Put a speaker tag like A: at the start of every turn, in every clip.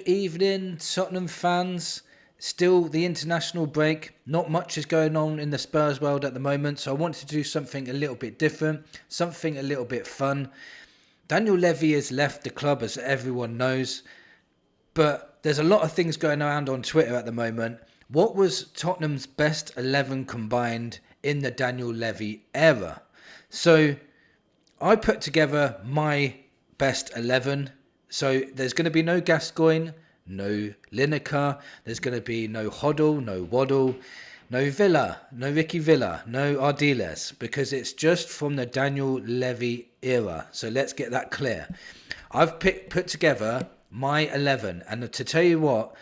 A: Good evening, Tottenham fans. Still the international break. Not much is going on in the Spurs world at the moment, so I wanted to do something a little bit different, something a little bit fun. Daniel Levy has left the club, as everyone knows, but there's a lot of things going around on Twitter at the moment. What was Tottenham's best 11 combined in the Daniel Levy era? So I put together my best 11. So there's going to be no Gascoigne, no Lineker, there's going to be no Hoddle, no Waddle, no Villa, no Ricky Villa, no Ardiles, because it's just from the Daniel Levy era. So let's get that clear. I've put together my 11, and to tell you what,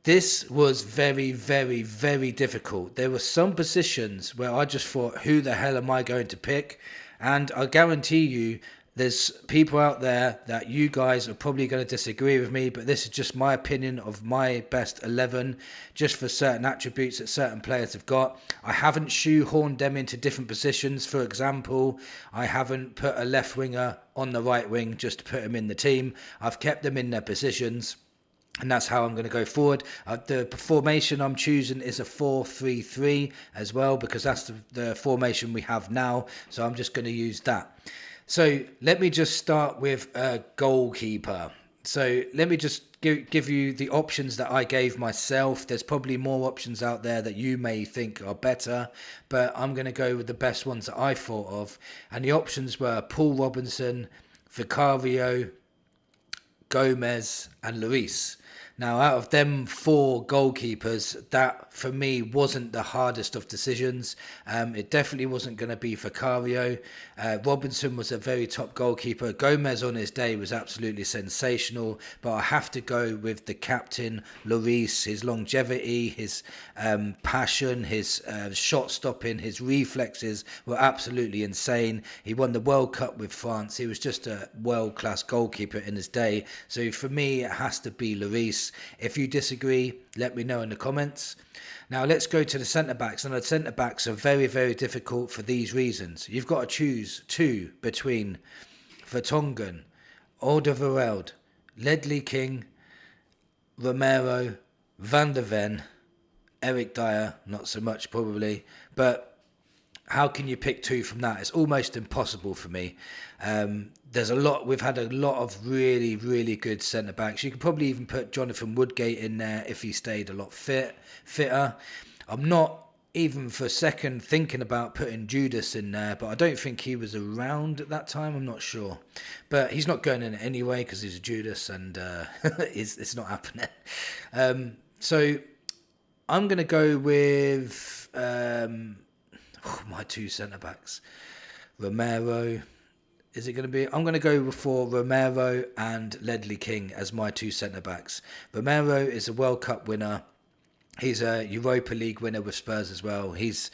A: this was very, very, very difficult. There were some positions where I just thought, who the hell am I going to pick? And I guarantee you, there's people out there that you guys are probably going to disagree with me, but this is just my opinion of my best 11, just for certain attributes that certain players have got. I haven't shoehorned them into different positions. For example, I haven't put a left winger on the right wing just to put them in the team. I've kept them in their positions. And that's how I'm going to go forward. The formation I'm choosing is a 4-3-3 as well, because that's the formation we have now. So I'm just going to use that. So let me just start with a goalkeeper. So let me just give you the options that I gave myself. There's probably more options out there that you may think are better, but I'm going to go with the best ones that I thought of. And the options were Paul Robinson, Vicario, Gomez and Luis. Now, out of them four goalkeepers, that for me wasn't the hardest of decisions. It definitely wasn't going to be Vicario. Robinson was a very top goalkeeper. Gomez on his day was absolutely sensational, but I have to go with the captain, Luis. His longevity, his passion, his shot stopping, his reflexes were absolutely insane. He won the World Cup with France. He was just a world-class goalkeeper in his day. So for me, it has to be Luis. If you disagree, let me know in the comments. Now let's go to the centre-backs. And the centre-backs are very, very difficult for these reasons. You've got to choose two between Vertonghen, Alderweireld, Ledley King, Romero, Van der Ven, Eric Dyer, not so much probably, but how can you pick two from that? It's almost impossible for me. We've had a lot of really, really good centre-backs. You could probably even put Jonathan Woodgate in there if he stayed a lot fitter. I'm not even for a second thinking about putting Judas in there, but I don't think he was around at that time. I'm not sure. But he's not going in anyway because he's a Judas, and it's not happening. So I'm going to go with my two centre-backs. Romero. Is it going to be? I'm going to go for Romero and Ledley King as my two centre-backs. Romero is a World Cup winner. He's a Europa League winner with Spurs as well. He's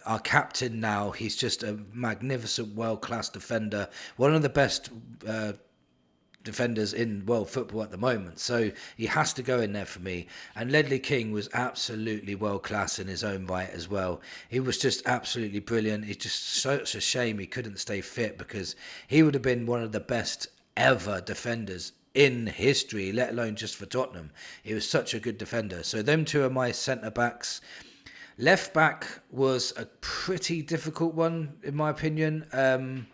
A: our captain now. He's just a magnificent world-class defender. One of the best defenders in world football at the moment, so he has to go in there for me. And Ledley King was absolutely world class in his own right as well. He was just absolutely brilliant. It's just such a shame he couldn't stay fit, because he would have been one of the best ever defenders in history, let alone just for Tottenham. He was such a good defender. So them two are my centre backs. Left back was a pretty difficult one in my opinion.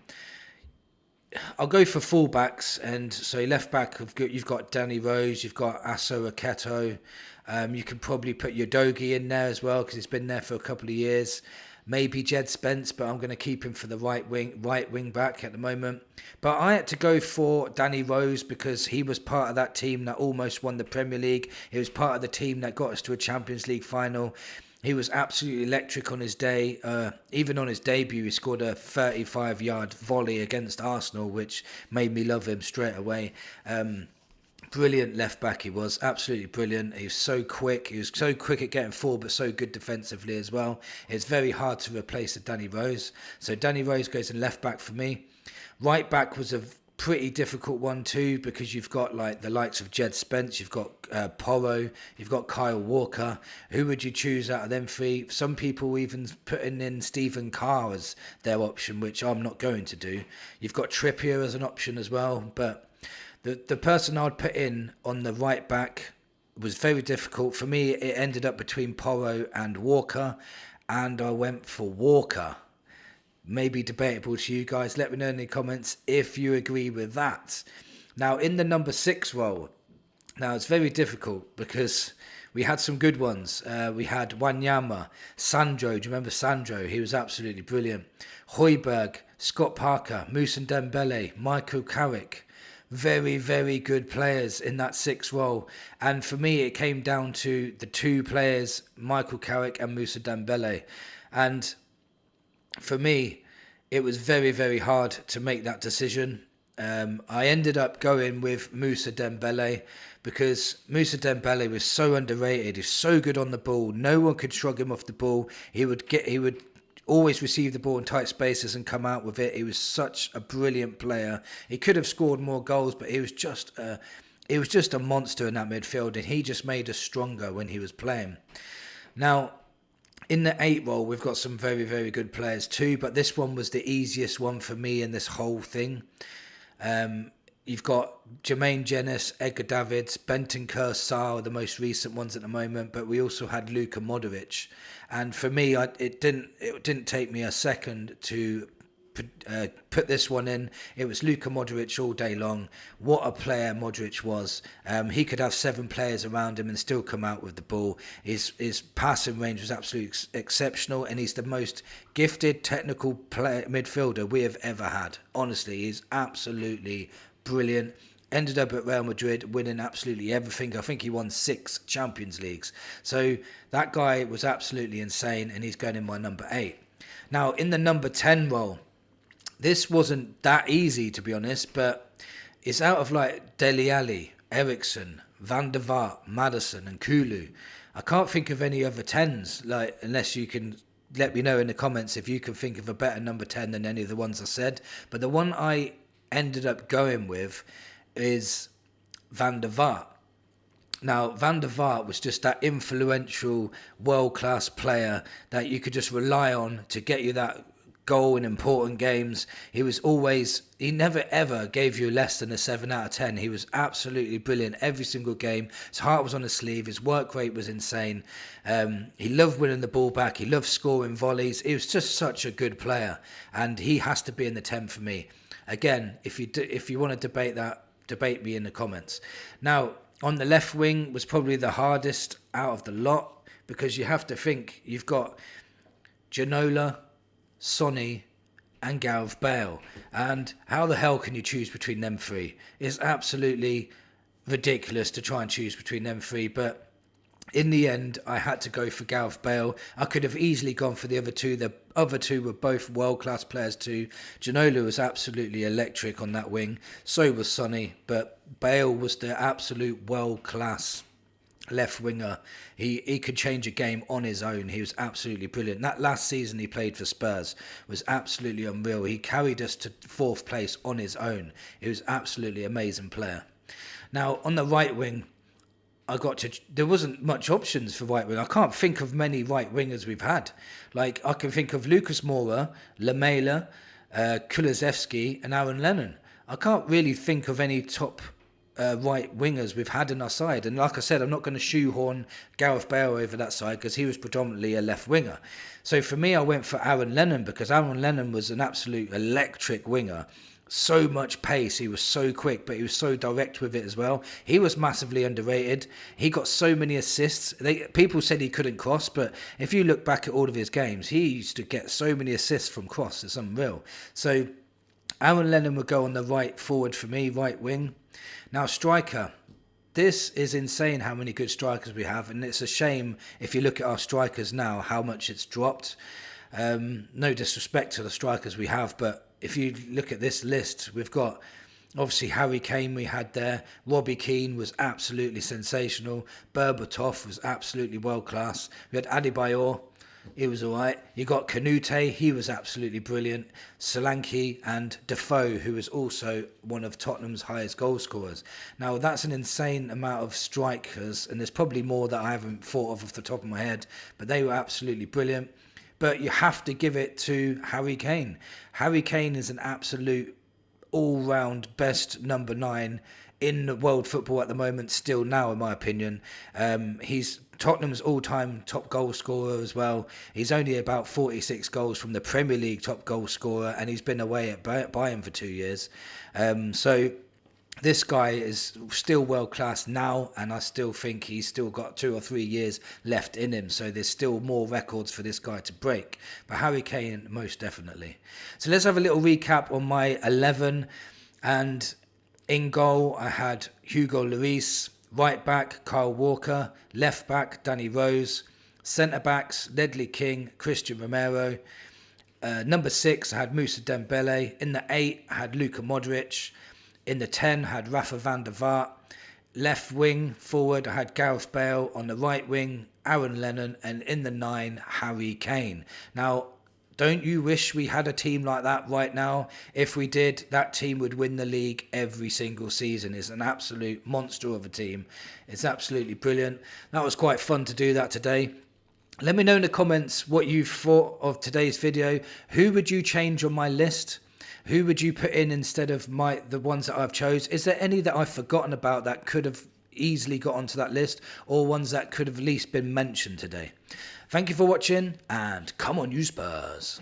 A: I'll go for fullbacks, and so left back you've got Danny Rose, you've got Asso Aketo. You could probably put Udogie in there as well because he's been there for a couple of years. Maybe Jed Spence, but I'm going to keep him for the right wing back at the moment. But I had to go for Danny Rose because he was part of that team that almost won the Premier League. He was part of the team that got us to a Champions League final. He was absolutely electric on his day. Even on his debut, he scored a 35-yard volley against Arsenal, which made me love him straight away. Brilliant left back he was, absolutely brilliant. He was so quick. He was so quick at getting forward, but so good defensively as well. It's very hard to replace a Danny Rose. So Danny Rose goes in left back for me. Right back was a pretty difficult one too, because you've got like the likes of Jed Spence, you've got Porro, you've got Kyle Walker. Who would you choose out of them three? Some people even putting in Stephen Carr as their option, which I'm not going to do. You've got Trippier as an option as well, but The person I'd put in on the right back was very difficult. For me, it ended up between Porro and Walker, and I went for Walker. Maybe debatable to you guys. Let me know in the comments if you agree with that. Now, in the number 6 role, now it's very difficult because we had some good ones. We had Wanyama, Sandro. Do you remember Sandro? He was absolutely brilliant. Højbjerg, Scott Parker, Moussa Dembele, Michael Carrick. Very, very good players in that 6 role. And for me, it came down to the 2 players, Michael Carrick and Moussa Dembele. And for me, it was very, very hard to make that decision. I ended up going with Moussa Dembele because Moussa Dembele was so underrated. He's so good on the ball. No one could shrug him off the ball. He would always receive the ball in tight spaces and come out with it. He was such a brilliant player. He could have scored more goals, but he was just a monster in that midfield, and he just made us stronger when he was playing. Now, in the 8 role, we've got some very, very good players too, but this one was the easiest one for me in this whole thing. You've got Jermaine Jenas, Edgar Davids, Bentancur, Sarr, the most recent ones at the moment, but we also had Luka Modric. And for me, it didn't take me a second to put this one in. It was Luka Modric all day long. What a player Modric was. He could have 7 players around him and still come out with the ball. His passing range was absolutely exceptional, and he's the most gifted technical midfielder we have ever had. Honestly, he's absolutely brilliant. Ended up at Real Madrid winning absolutely everything. I think he won 6 Champions Leagues. So that guy was absolutely insane, and he's going in my number 8. Now, in the number 10 role, this wasn't that easy, to be honest, but it's out of like Dele Alli, Ericsson, Van der Vaart, Maddison and Kulu. I can't think of any other 10s, like, unless you can let me know in the comments if you can think of a better number 10 than any of the ones I said. But the one I ended up going with is Van der Vaart. Now, Van der Vaart was just that influential, world-class player that you could just rely on to get you that goal in important games. He never ever gave you less than a 7 out of 10. He was absolutely brilliant every single game. His heart was on his sleeve. His work rate was insane. He loved winning the ball back. He loved scoring volleys. He was just such a good player, and he has to be in the 10 for me. Again, if you want to debate that, debate me in the comments. Now, on the left wing was probably the hardest out of the lot, because you have to think you've got Ginola, Sonny and Gareth Bale, and how the hell can you choose between them 3? It's absolutely ridiculous to try and choose between them 3, but in the end I had to go for Gareth Bale. I could have easily gone for the other 2. The other 2 were both world-class players too. Ginola was absolutely electric on that wing, so was Sonny, but Bale was the absolute world-class left winger. He could change a game on his own. He was absolutely brilliant. That last season he played for Spurs was absolutely unreal. He carried us to 4th place on his own. He was absolutely amazing player. Now, on the right wing, there wasn't much options for right wing. I can't think of many right wingers we've had. Like, I can think of Lucas Moura, Lamela, Kulusevski and Aaron Lennon. I can't really think of any top right wingers we've had in our side. And like I said, I'm not going to shoehorn Gareth Bale over that side because he was predominantly a left winger. So for me, I went for Aaron Lennon because Aaron Lennon was an absolute electric winger. So much pace. He was so quick, but he was so direct with it as well. He was massively underrated. He got so many assists. People said he couldn't cross, but if you look back at all of his games, he used to get so many assists from cross. It's unreal. So Aaron Lennon would go on the right forward for me, right wing. Now, striker. This is insane how many good strikers we have, and it's a shame if you look at our strikers now, how much it's dropped. No disrespect to the strikers we have, but if you look at this list, we've got obviously Harry Kane we had there. Robbie Keane was absolutely sensational. Berbatov was absolutely world class. We had Adebayor. He was all right. You got Canute. He was absolutely brilliant. Solanke and Defoe, who was also one of Tottenham's highest goal scorers. Now, that's an insane amount of strikers, and there's probably more that I haven't thought of off the top of my head, but they were absolutely brilliant. But you have to give it to Harry Kane. Harry Kane is an absolute all-round best number 9 in the world football at the moment, still now, in my opinion. He's Tottenham's all-time top goal scorer as well. He's only about 46 goals from the Premier League top goal scorer, and he's been away at Bayern for 2 years. So this guy is still world class now, and I still think he's still got 2 or 3 years left in him. So there's still more records for this guy to break. But Harry Kane, most definitely. So let's have a little recap on my 11. And in goal, I had Hugo Lloris. Right back, Kyle Walker. Left back, Danny Rose. Centre backs, Ledley King, Christian Romero. Number 6, I had Moussa Dembele. In the 8, I had Luka Modric. In the 10, I had Rafa van der Vaart. Left wing forward, I had Gareth Bale. On the right wing, Aaron Lennon. And in the 9, Harry Kane. Now, don't you wish we had a team like that right now? If we did, that team would win the league every single season. It's an absolute monster of a team. It's absolutely brilliant. That was quite fun to do that today. Let me know in the comments what you thought of today's video. Who would you change on my list? Who would you put in instead of the ones that I've chose? Is there any that I've forgotten about that could have easily got onto that list, or ones that could have at least been mentioned today? Thank you for watching, and come on you Spurs.